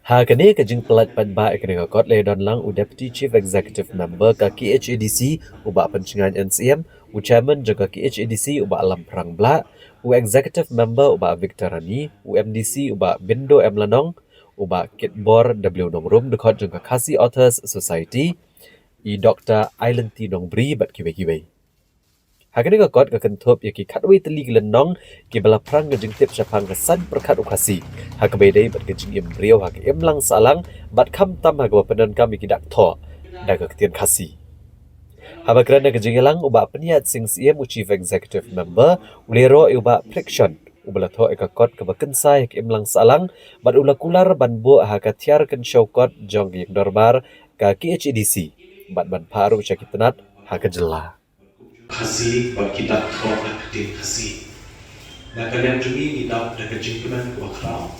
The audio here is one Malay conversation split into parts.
Hakane ka jing pelat pat ba ekne kot le don lang u Deputy Chief Executive Member ka KHADC uba pencingan NCM u Chairman jaga KHADC uba alam perang bla u Executive Member uba Victor Rani u MDC uba Bindo M Lanong uba Kitbor W Nongrum dekot jaga Kasi Authors Society I Dr. Island T Nongbri bat kiwe-kiwe. Hakane ka kot ka kentup ya ki katwi teli gilen nong ki bala prang ka jing tip syapang ka san perkat ukasi. Hakabe dei bat ka jing brio hak lang salang bat kam tam hak penan kami ki dak tho dak ka ketian kasi. Haba kerana ka jing lang uba peniat sing CM u Chief Executive Member ulero uba friction ubala tho ka kot ka bakensai hak lang salang bat ula kular ban bo hak tiar kan syokot jong yang dorbar ka KHDC bat ban paru syakitanat hak jela. Kasih bagi kita kau nak kedai kasih. Nak kalian cumi ni dah kejing keman kuat kerau.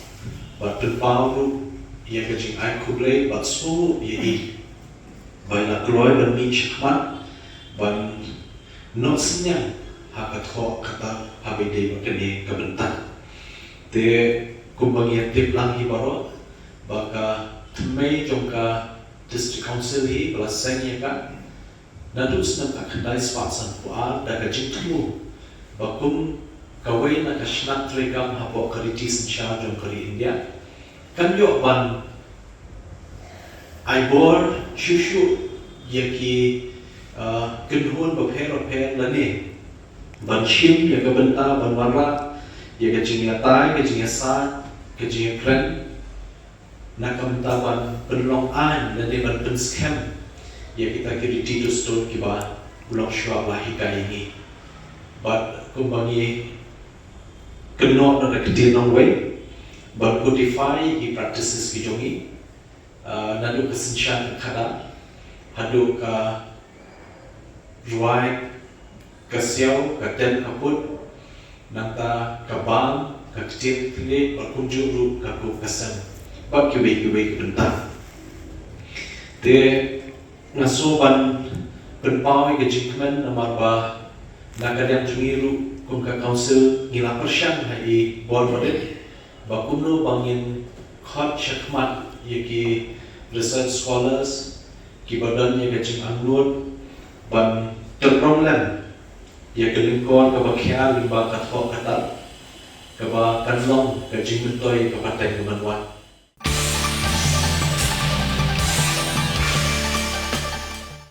Bat terparu ia kejing air kublai bat semua ia di. Baiklah keluar dan mi cekman ban not senyang hakat kau kata habis dia berkini kebentar. Te kumbangi tip lang hibaro baka temai jongka district council hi belasanya kan. Nadus na kakandai swatsan puan daga jingtumu bakum kawai na kashnat tregam hapo kariti sinsya jong kari India kan yo ban aibor shushu yaki kenhun bapher lane ban shim yaga benta ban warra yaga jingya tai yaga jingya sa yaga jingya kren na kamta ban penlong an lane ban penskem ya kita kiri tidur store kiba ulang syua lahika ini but kumbangi kenot na ketir nong way but codify i practices ki jongi nadu kesensian kada hadu ka ruai kasiau katen kaput nanta kabang ka ketir kini berkunjung ru kaku kesan bab kiwe kebentar te ngasuban penpawai ke jingkmen namar ba nakadang jungiru kum ka council ngila persyang hai board model ba kumno bangin khot chakmat yaki research scholars ki badan ye gaching anglod ban terpronglan ya kelingkon ka bakhya limba ka tho kata ka ba kanlong ka jingmentoi ka patai ka manwan